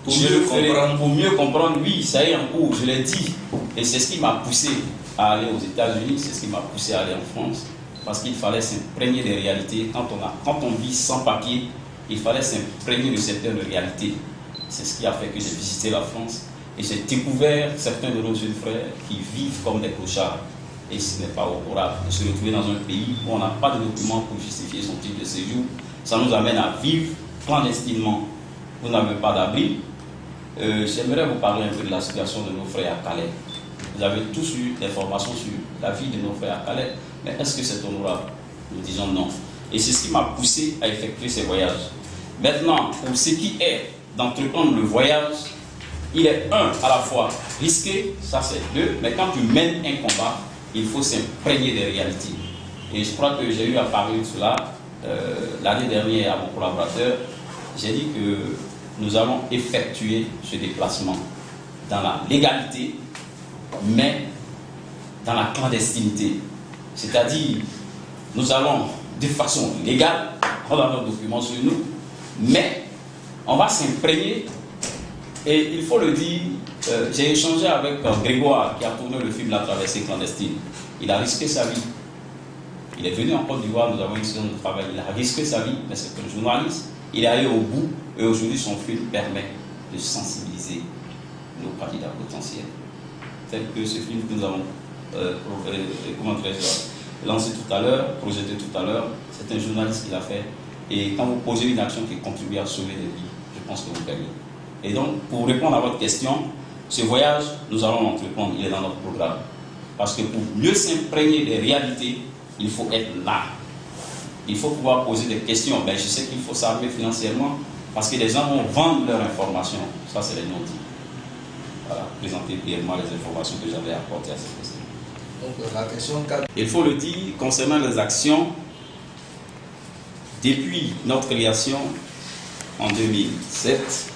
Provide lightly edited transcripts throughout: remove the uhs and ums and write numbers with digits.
Pour mieux comprendre, oui, ça y est en cours, je l'ai dit. Et c'est ce qui m'a poussé à aller aux États-Unis, c'est ce qui m'a poussé à aller en France. Parce qu'il fallait s'imprégner des réalités. Quand on vit sans papier, il fallait s'imprégner de certaines réalités. C'est ce qui a fait que j'ai visité la France. Et j'ai découvert certains de nos jeunes frères qui vivent comme des clochards. Et ce n'est pas honorable de se retrouver dans un pays où on n'a pas de documents pour justifier son titre de séjour. Ça nous amène à vivre clandestinement. Vous n'avez pas d'abri. J'aimerais vous parler un peu de la situation de nos frères à Calais. Vous avez tous eu des formations sur la vie de nos frères à Calais. Mais est-ce que c'est honorable? Nous disons non. Et c'est ce qui m'a poussé à effectuer ces voyages. Maintenant, pour ce qui est d'entreprendre le voyage, il est à la fois risqué, ça c'est deux, mais quand tu mènes un combat, il faut s'imprégner des réalités. Et je crois que j'ai eu à parler de cela l'année dernière à mon collaborateur. J'ai dit que nous allons effectuer ce déplacement dans la légalité, mais dans la clandestinité. C'est-à-dire, nous allons de façon légale, on a nos documents sur nous, mais on va s'imprégner. Et il faut le dire, j'ai échangé avec Grégoire qui a tourné le film La Traversée clandestine. Il a risqué sa vie. Il est venu en Côte d'Ivoire, nous avons une saison de travail. Il a risqué sa vie, mais c'est un journaliste. Il est allé au bout et aujourd'hui son film permet de sensibiliser nos candidats potentiels. Tel que ce film que nous avons lancé tout à l'heure, projeté tout à l'heure, c'est un journaliste qui l'a fait. Et quand vous posez une action qui contribue à sauver des vies, je pense que vous gagnez. Et donc, pour répondre à votre question, ce voyage, nous allons l'entreprendre, il est dans notre programme. Parce que pour mieux s'imprégner des réalités, il faut être là. Il faut pouvoir poser des questions. Ben, je sais qu'il faut s'armer financièrement parce que les gens vont vendre leurs informations. Ça, c'est les non-dits. Voilà, présenter brièvement les informations que j'avais apportées à cette question. Donc, la question 4. Il faut le dire, concernant les actions, depuis notre création en 2007,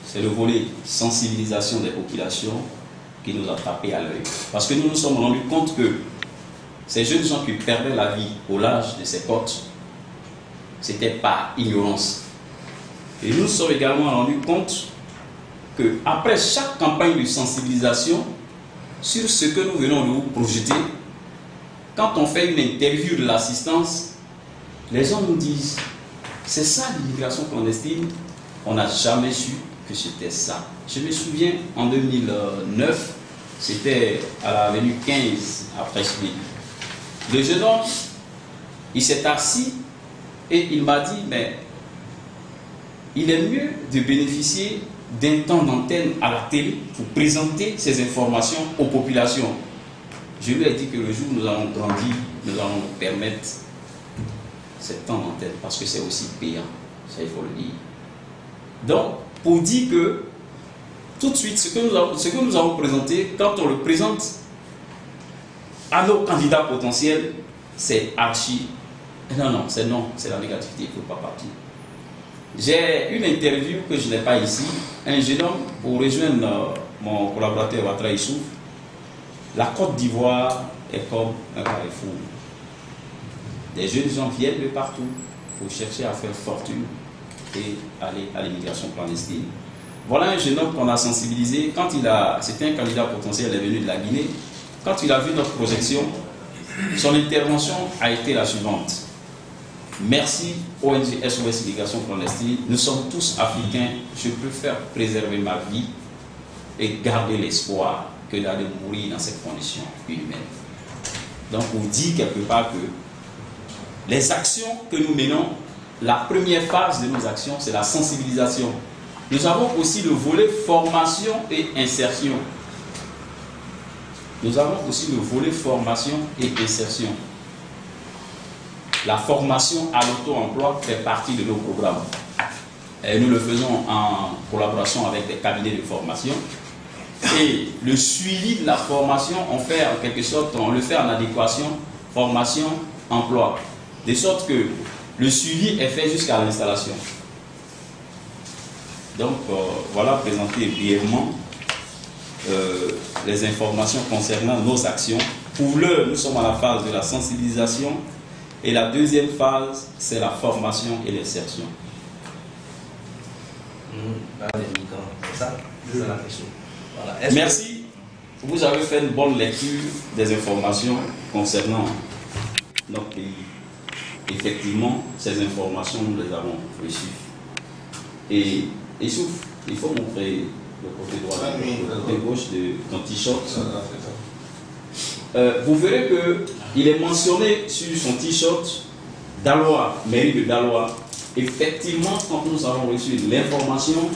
c'est le volet sensibilisation des populations qui nous a tapé à l'œil. Parce que nous nous sommes rendus compte que ces jeunes gens qui perdaient la vie au large de ces côtes, c'était par ignorance. Et nous nous sommes également rendus compte qu'après chaque campagne de sensibilisation sur ce que nous venons de vous projeter, quand on fait une interview de l'assistance, les gens nous disent « c'est ça l'immigration clandestine », on n'a jamais su que c'était ça. Je me souviens, en 2009, c'était à l'avenue 15 à Presqu'île. Le jeune homme, il s'est assis et il m'a dit, mais il est mieux de bénéficier d'un temps d'antenne à la télé pour présenter ces informations aux populations. Je lui ai dit que le jour où nous allons grandir, nous allons nous permettre ce temps d'antenne parce que c'est aussi payant, ça il faut le dire. Donc, pour dire que tout de suite, ce que nous avons présenté, quand on le présente à nos candidats potentiels, c'est archi. Non, c'est la négativité, il ne faut pas partir. J'ai une interview que je n'ai pas ici, un jeune homme, pour rejoindre mon collaborateur Ouattara Issouf. La Côte d'Ivoire est comme un carrefour. Des jeunes gens viennent de partout pour chercher à faire fortune et aller à l'immigration clandestine. Voilà un jeune homme qu'on a sensibilisé. C'était un candidat potentiel, il est venu de la Guinée. Quand il a vu notre projection, son intervention a été la suivante. Merci ONG SOS Immigration Clandestine, nous sommes tous africains, je préfère préserver ma vie et garder l'espoir que d'aller mourir dans ces conditions humaines. Donc on dit quelque part que les actions que nous menons, la première phase de nos actions, c'est la sensibilisation. Nous avons aussi le volet formation et insertion. Nous avons aussi le volet formation et insertion. La formation à l'auto-emploi fait partie de nos programmes. Et nous le faisons en collaboration avec des cabinets de formation. Et le suivi de la formation, on fait en quelque sorte, on le fait en adéquation, formation, emploi. De sorte que le suivi est fait jusqu'à l'installation. Donc voilà présenté brièvement les informations concernant nos actions. Pour l'heure, nous sommes à la phase de la sensibilisation et la deuxième phase, c'est la formation et l'insertion. Dans les migrants, c'est ça la question. Voilà. Merci. Vous avez fait une bonne lecture des informations concernant notre pays. Effectivement, ces informations, nous les avons reçues. Et Issouf, il faut montrer le côté droit, le côté gauche de ton t-shirt. Vous verrez qu'il est mentionné sur son t-shirt Daloa, mairie de Daloa. Effectivement, quand nous avons reçu l'information,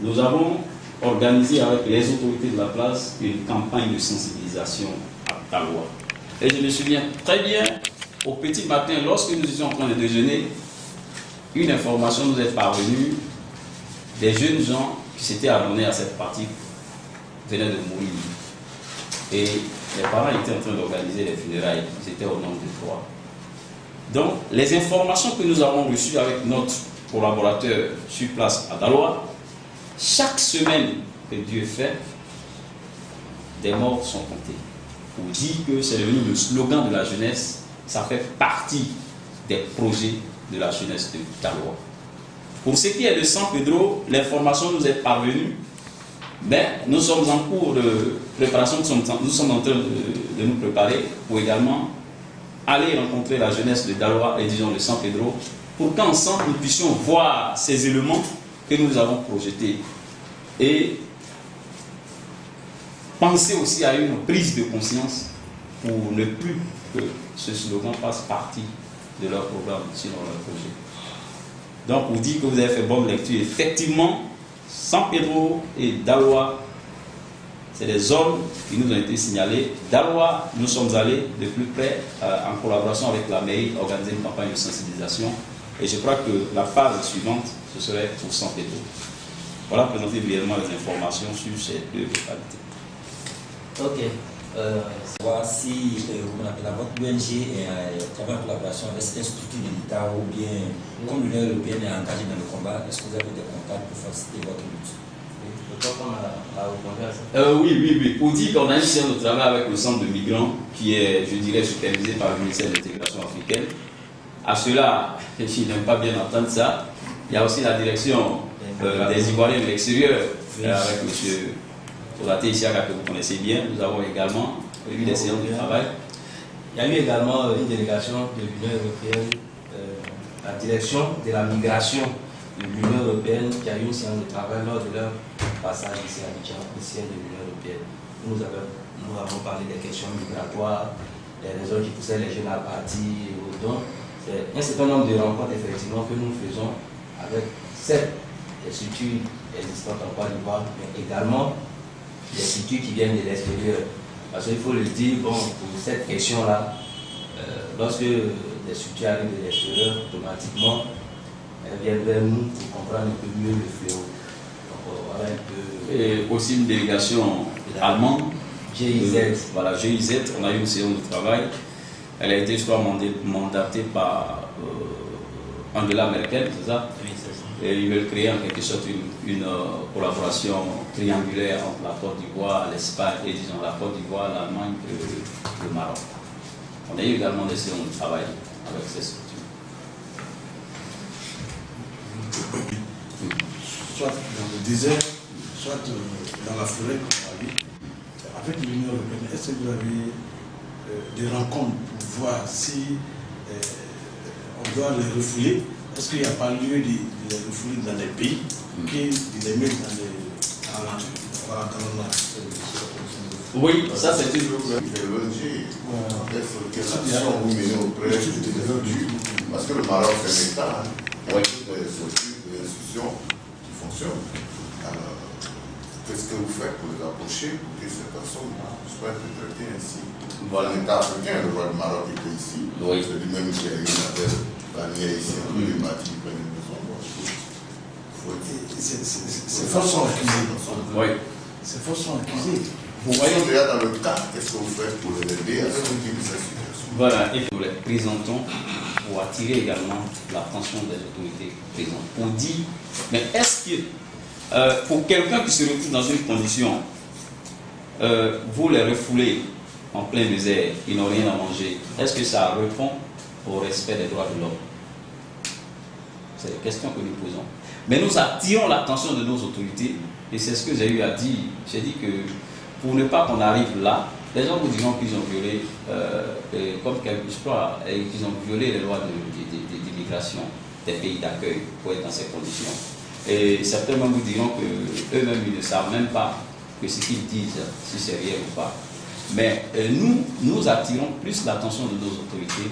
nous avons organisé avec les autorités de la place une campagne de sensibilisation à Daloa. Et je me souviens très bien, au petit matin, lorsque nous étions en train de déjeuner, une information nous est parvenue des jeunes gens qui s'étaient adonnés à cette pratique venaient de mourir. Et les parents étaient en train d'organiser les funérailles, ils étaient au nombre de 3. Donc, les informations que nous avons reçues avec notre collaborateur sur place à Daloa, chaque semaine que Dieu fait, des morts sont comptés. On dit que c'est devenu le slogan de la jeunesse, ça fait partie des projets de la jeunesse de Daloa. Pour ce qui est de San Pedro, l'information nous est parvenue, mais nous sommes en cours de préparation, nous sommes en train de nous préparer pour également aller rencontrer la jeunesse de Daloa et disons de San Pedro, pour qu'ensemble nous puissions voir ces éléments que nous avons projetés et penser aussi à une prise de conscience pour ne plus que ce slogan fasse partie de leur programme, sinon leur projet. Donc, on dit que vous avez fait bonne lecture. Effectivement, San Pedro et Daloa, c'est des zones qui nous ont été signalées. Daloa, nous sommes allés de plus près, en collaboration avec la mairie, organiser une campagne de sensibilisation. Et je crois que la phase suivante, ce serait pour San Pedro. Voilà, présenter brièvement les informations sur ces deux localités. Ok. Voir si votre ONG travaille en collaboration avec cette structure de l'État ou bien, comme l'Union européenne est engagée dans le combat, est-ce que vous avez des contacts pour faciliter votre lutte? Oui. Pour dire qu'on a une séance de travail avec le centre de migrants qui est, je dirais, supervisé par le ministère de l'Intégration africaine. À cela, je n'aime pas bien entendre ça. Il y a aussi la direction des Ivoiriens de l'extérieur avec M. Olaté Isiaka que vous connaissez bien. Nous avons également eu des séances de travail. Il y a eu également une délégation de l'Union européenne, la direction de la migration de l'Union européenne qui a eu une séance de travail lors de leur passage ici à Abidjan, au siège de l'Union européenne. Nous avons parlé des questions migratoires, des raisons qui poussaient les jeunes à partir. Donc, c'est un certain nombre de rencontres effectivement que nous faisons avec cette structures existantes en Côte d'Ivoire, mais également des structures qui viennent de l'extérieur. Parce qu'il faut le dire, bon, pour cette question-là, lorsque des structures arrivent de l'extérieur, automatiquement, elles viennent vers nous pour comprendre un peu mieux le fléau. Et aussi une délégation allemande, GIZ. Voilà, GIZ, on a eu une séance de travail. Elle a été soit mandatée par Angela Merkel, c'est ça? Oui, c'est ça. Et ils veulent créer en quelque sorte une collaboration triangulaire entre la Côte d'Ivoire, l'Espagne et disons la Côte d'Ivoire, l'Allemagne et le Maroc. On a eu également des séances de travail avec ces structures. Soit dans le désert, soit dans la forêt, comme on dit, avec l'Union européenne. Est-ce que vous avez des rencontres pour voir si on doit les refouler? Est-ce qu'il n'y a pas lieu de les refouler dans les pays qui de les mettre dans la Oui, ça c'est une quelle action vous menez auprès des individus? Parce que le Maroc est un État, il y a toutes des structures, des institutions qui fonctionnent. Alors, qu'est-ce que vous faites pour les approcher, pour que ces personnes soient traitées ainsi? Voilà. L'État africain, le roi du Maroc était ici, oui. C'est lui-même qui a eu une affaire bannière ici, on lui bâti, il prend une maison. C'est faussement accusé. Oui. C'est faussement accusé. Vous voyez déjà dans le cas, qu'est-ce que vous faites pour les aider à sortir de cette situation? Voilà, et nous les présentons pour attirer également l'attention des autorités présentes. On dit, mais est-ce que pour quelqu'un qui se retrouve dans une condition, vous les refoulez en plein désert, ils n'ont rien à manger, est-ce que ça répond au respect des droits de l'homme? C'est la question que nous posons. Mais nous attirons l'attention de nos autorités, et c'est ce que j'ai eu à dire. J'ai dit que pour ne pas qu'on arrive là, les gens vous diront qu'ils ont violé, comme je crois, qu'ils ont violé les lois d'immigration des pays d'accueil pour être dans ces conditions. Et certains même vous diront qu'eux-mêmes, ils ne savent même pas que ce qu'ils disent, si c'est réel ou pas. Mais nous attirons plus l'attention de nos autorités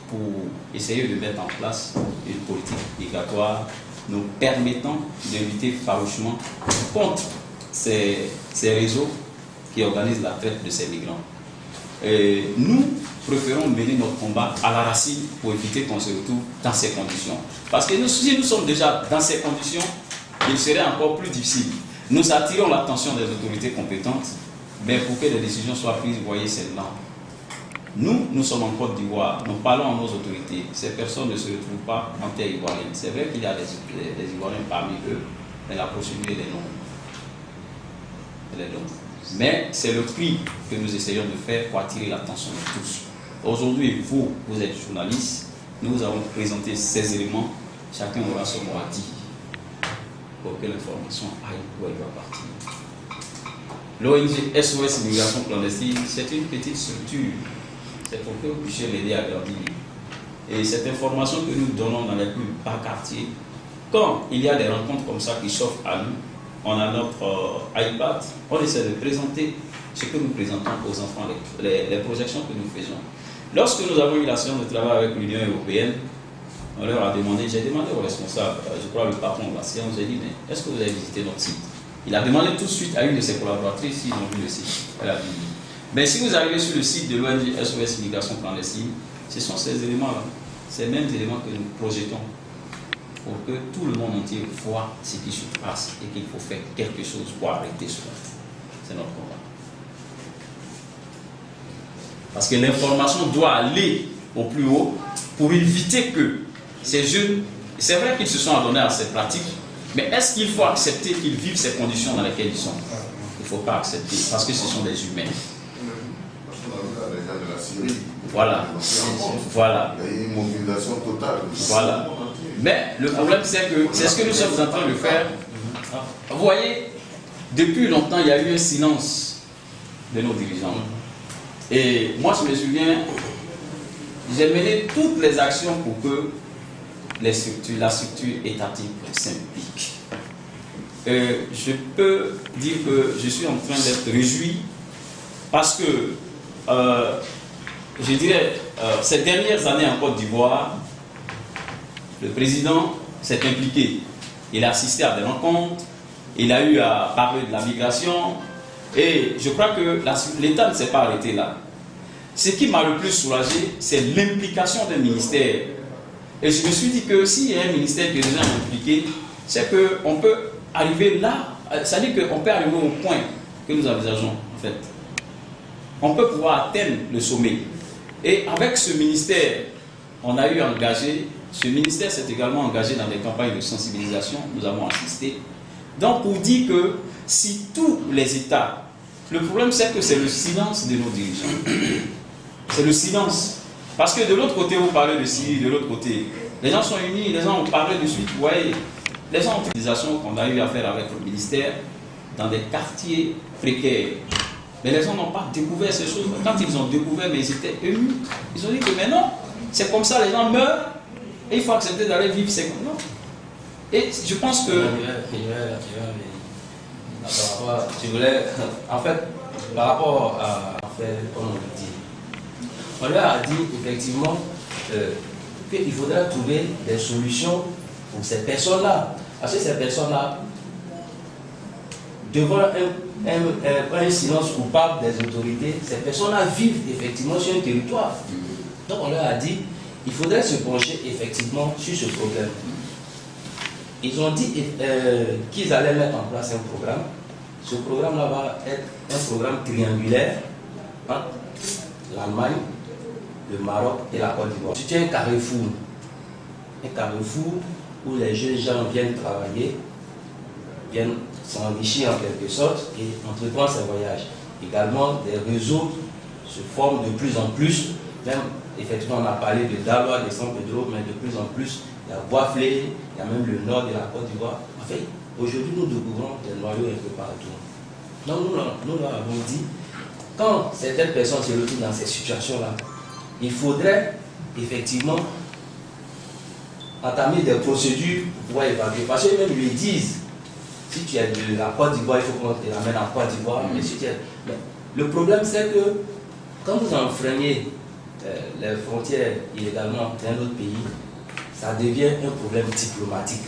pour essayer de mettre en place une politique migratoire nous permettant de lutter farouchement contre ces réseaux qui organisent la traite de ces migrants. Et nous préférons mener notre combat à la racine pour éviter qu'on se retrouve dans ces conditions. Parce que si nous sommes déjà dans ces conditions, il serait encore plus difficile. Nous attirons l'attention des autorités compétentes, mais pour que les décisions soient prises, vous voyez, c'est lent. Nous sommes en Côte d'Ivoire, nous parlons à nos autorités. Ces personnes ne se retrouvent pas en terre ivoirienne. C'est vrai qu'il y a des Ivoiriens parmi eux, mais la procédure est longue. Elle est longue. Mais c'est le prix que nous essayons de faire pour attirer l'attention de tous. Aujourd'hui, vous êtes journalistes, nous avons présenté ces éléments, chacun aura son mot à dire pour que l'information aille où elle doit partir. L'ONG SOS Immigration Clandestine, c'est une petite structure. C'est pour que vous puissiez l'aider à grandir. Et cette information que nous donnons dans les plus bas quartiers, quand il y a des rencontres comme ça qui s'offrent à nous, on a notre iPad, on essaie de présenter ce que nous présentons aux enfants, les projections que nous faisons. Lorsque nous avons eu la séance de travail avec l'Union européenne, on leur a demandé, j'ai demandé au responsable, je crois le patron de la séance, j'ai dit, mais est-ce que vous avez visité notre site? Il a demandé tout de suite à une de ses collaboratrices s'ils ont vu le site. Elle a dit, mais si vous arrivez sur le site de l'ONG SOS Immigration Clandestine, ce sont ces éléments-là, ces mêmes éléments que nous projetons pour que tout le monde entier voit ce qui se passe et qu'il faut faire quelque chose pour arrêter cela. C'est notre combat. Parce que l'information doit aller au plus haut pour éviter que ces jeunes, c'est vrai qu'ils se sont adonnés à ces pratiques, mais est-ce qu'il faut accepter qu'ils vivent ces conditions dans lesquelles ils sont? Il ne faut pas accepter, parce que ce sont des humains. Parce qu'on a vu les gars de la Syrie. Voilà. Voilà. Il y a eu une mobilisation totale. Voilà. Mais le problème, c'est que c'est ce que nous sommes en train de faire. Vous voyez, depuis longtemps, il y a eu un silence de nos dirigeants. Et moi, je me souviens, j'ai mené toutes les actions pour que la structure étatique s'implique. Je peux dire que je suis en train d'être réjoui parce que, je dirais, ces dernières années en Côte d'Ivoire, le président s'est impliqué. Il a assisté à des rencontres, il a eu à parler de la migration, et je crois que l'État ne s'est pas arrêté là. Ce qui m'a le plus soulagé, c'est l'implication d'un ministère. Et je me suis dit que s'il y a un ministère qui est déjà impliqué, c'est qu'on peut arriver là, c'est-à-dire qu'on peut arriver au point que nous envisageons, en fait. On peut pouvoir atteindre le sommet. Et avec ce ministère, on a eu engagé, ce ministère s'est également engagé dans des campagnes de sensibilisation, nous avons assisté. Donc pour dire que si tous les États, le problème c'est que c'est le silence de nos dirigeants. C'est le silence. Parce que de l'autre côté, vous parlez de Syrie, de l'autre côté, les gens sont unis, les gens ont parlé de suite. Vous voyez, les gens ont une utilisation qu'on a eu à faire avec le ministère dans des quartiers précaires. Mais les gens n'ont pas découvert ces choses. Quand ils ont découvert, mais ils étaient émus. Ils ont dit que mais non, c'est comme ça, les gens meurent et il faut accepter d'aller vivre. C'est comme non. Et je pense que... Je voulais, en fait, par rapport à faire, comme on le dit, on leur a dit effectivement qu'il faudrait trouver des solutions pour ces personnes-là. Parce que ces personnes-là, devant un silence coupable des autorités, ces personnes-là vivent effectivement sur un territoire. Donc on leur a dit qu'il faudrait se pencher effectivement sur ce problème. Ils ont dit qu'ils allaient mettre en place un programme. Ce programme-là va être un programme triangulaire entre l'Allemagne, le Maroc et la Côte d'Ivoire. C'est un carrefour où les jeunes gens viennent travailler, viennent s'enrichir en quelque sorte et entreprendre ces voyages. Également, des réseaux se forment de plus en plus, même effectivement on a parlé de Daloa, de San Pedro, mais de plus en plus il y a Bois-Flé, il y a même le nord de la Côte d'Ivoire. En fait, aujourd'hui, nous découvrons des noyaux un peu partout. Donc, nous leur avons dit, quand certaines personnes se retrouvent dans ces situations-là, il faudrait effectivement entamer des procédures pour pouvoir évacuer. Parce que même ils disent, si tu es de la Côte d'Ivoire, il faut qu'on te l'amène en Côte d'Ivoire. Mais si tu es... Le problème, c'est que quand vous enfreignez les frontières illégalement d'un autre pays, ça devient un problème diplomatique.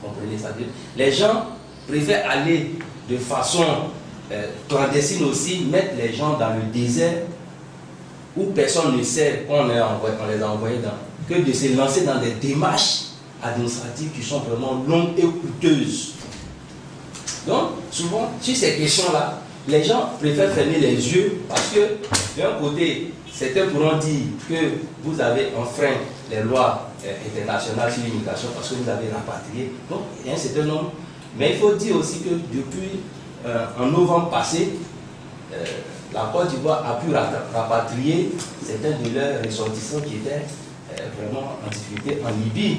Comprenez ça? Les gens préfèrent aller de façon clandestine aussi, mettre les gens dans le désert où personne ne sait qu'on les a envoyés dans, que de se lancer dans des démarches administratives qui sont vraiment longues et coûteuses. Donc, souvent, sur ces questions-là, les gens préfèrent fermer les yeux parce que, d'un côté, certains pourront dire que vous avez enfreint les lois internationales sur l'immigration parce que vous avez rapatrié. Donc, il y a un certain nombre. Mais il faut dire aussi que depuis en novembre passé, la Côte d'Ivoire a pu rapatrier certains de leurs ressortissants qui étaient vraiment en difficulté en Libye.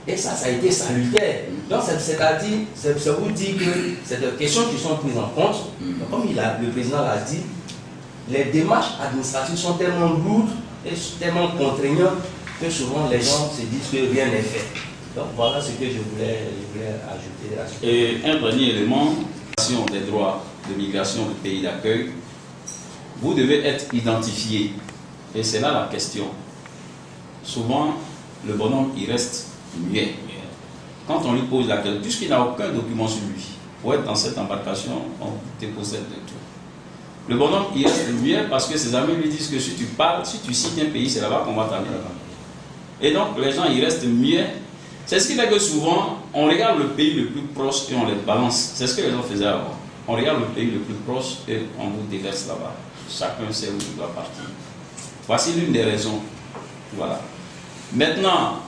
Et ça a été salutaire. Donc, c'est-à-dire, ça vous dit que c'est des questions qui sont prises en compte. Donc, comme le président l'a dit, les démarches administratives sont tellement lourdes et tellement contraignantes que souvent les gens se disent que rien n'est fait. Donc, voilà ce que je voulais ajouter là-dessus. Et un dernier élément, des droits de migration du pays d'accueil, vous devez être identifié. Et c'est là la question. Souvent, le bonhomme, il reste muet. Quand on lui pose la question, puisqu'il n'a aucun document sur lui, pour être dans cette embarcation, on te possède de tout. Le bonhomme, il reste muet parce que ses amis lui disent que si tu parles, si tu cites un pays, c'est là-bas qu'on va t'amener. Et donc, les gens, ils restent muets. C'est ce qui fait que souvent, on regarde le pays le plus proche et on les balance. C'est ce que les gens faisaient avant. On regarde le pays le plus proche et on vous déverse là-bas. Chacun sait où il doit partir. Voici l'une des raisons. Voilà. Maintenant,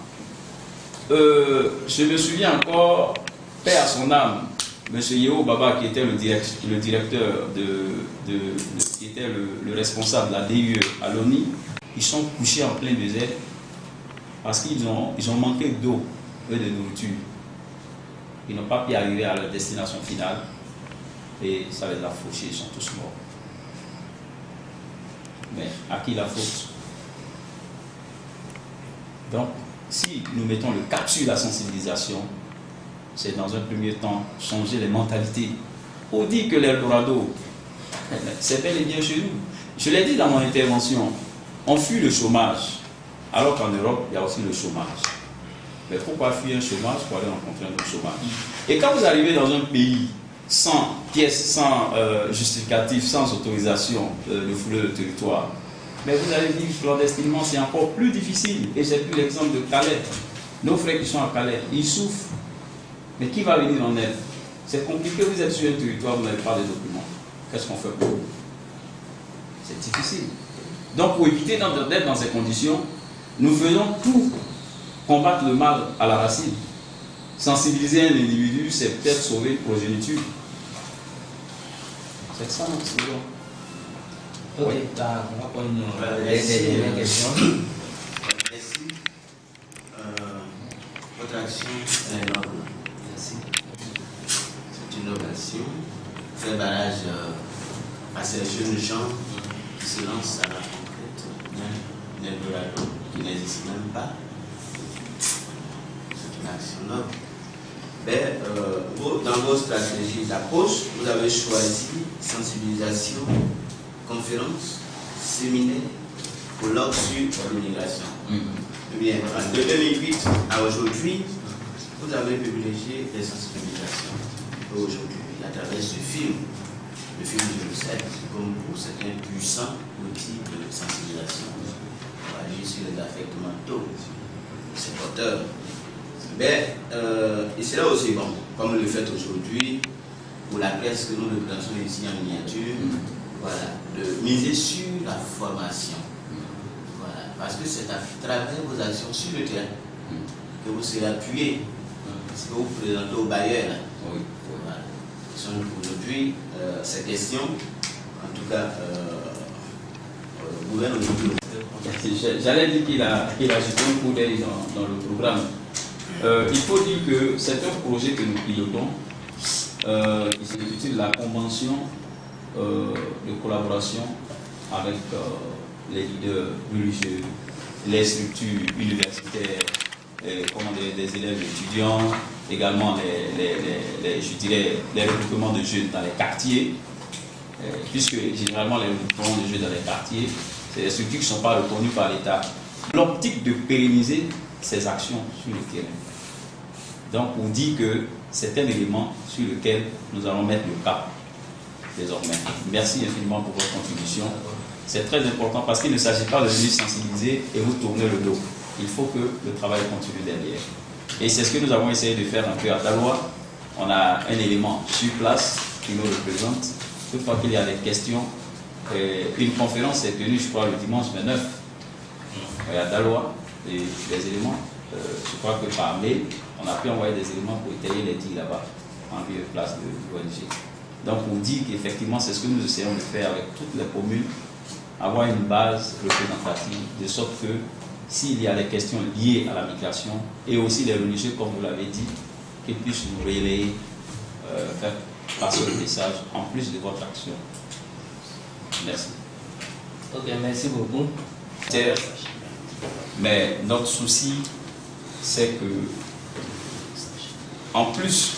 je me souviens encore, paix à son âme, M. Yeo Baba, qui était le directeur qui était le responsable de la DIE à l'ONU, ils sont couchés en plein désert parce qu'ils ont manqué d'eau et de nourriture. Ils n'ont pas pu arriver à leur destination finale et ça les a fauchés, ils sont tous morts. Mais à qui la faute? Donc, si nous mettons le cap sur la sensibilisation, c'est dans un premier temps changer les mentalités. On dit que l'Eldorado, c'est bel et bien chez nous. Je l'ai dit dans mon intervention, on fuit le chômage, alors qu'en Europe, il y a aussi le chômage. Mais pourquoi fuir un chômage pour aller rencontrer un autre chômage? Et quand vous arrivez dans un pays sans pièce, sans justificatif, sans autorisation de fouler le territoire, mais vous allez vivre clandestinement, c'est encore plus difficile. Et j'ai pris l'exemple de Calais. Nos frères qui sont à Calais, ils souffrent. Mais qui va venir en aide? C'est compliqué, vous êtes sur un territoire, vous n'avez pas de documents. Qu'est-ce qu'on fait pour vous? C'est difficile. Donc pour éviter d'être dans ces conditions, nous faisons tout combattre le mal à la racine. Sensibiliser un individu, c'est peut-être sauver une progéniture. C'est ça notre slogan. Ok, on va prendre une question. Merci. Votre action est noble. Merci. C'est une innovation. Faire barrage à ces jeunes gens qui se lancent à la conquête d'un Eldorado qui n'existe même pas. C'est une action noble. Mais, dans vos stratégies d'approche, vous avez choisi sensibilisation, conférences, séminaires, colloques sur l'immigration. Bien, de 2008 à aujourd'hui, vous avez privilégié les sensibilisations. Aujourd'hui, à travers ce film, le film de Lucette, comme vous, c'est un puissant outil de sensibilisation. On va agir sur les affects mentaux, c'est porteur. Mais, et c'est là aussi bon, comme le fait aujourd'hui, pour la presse que nous représentons ici en miniature, voilà, de miser sur la formation. Voilà, parce que c'est à travers vos actions sur le terrain que vous serez appuyé, ce que vous présentez aux bailleurs. Oui. Voilà. Aujourd'hui, ces questions, en tout cas, gouvernent aujourd'hui. J'allais dire qu'il a jeté un coup d'œil dans le programme. Il faut dire que c'est un projet que nous pilotons qui s'intitule la Convention de collaboration avec les leaders religieux, les structures universitaires, des élèves étudiants, également les regroupements de jeunes dans les quartiers, puisque généralement les regroupements de jeunes dans les quartiers, c'est des structures qui ne sont pas reconnues par l'État. L'optique de pérenniser ces actions sur le terrain. Donc on dit que c'est un élément sur lequel nous allons mettre le cap désormais. Merci infiniment pour votre contribution. C'est très important parce qu'il ne s'agit pas de venir sensibiliser et vous tourner le dos. Il faut que le travail continue derrière. Et c'est ce que nous avons essayé de faire un peu à Daloa. On a un élément sur place qui nous représente. Toutefois qu'il y a des questions, une conférence est tenue, je crois, le dimanche 29 à Daloa. Et des éléments, je crois que par mail, on a pu envoyer des éléments pour étayer les dits là-bas, en lieu et place de l'ONG. Donc on dit qu'effectivement, c'est ce que nous essayons de faire avec toutes les communes, avoir une base représentative, de sorte que s'il y a des questions liées à la migration, et aussi les religieux, comme vous l'avez dit, qu'ils puissent nous relayer, faire passer le message, en plus de votre action. Merci. Ok, merci beaucoup. Mais notre souci, c'est que, en plus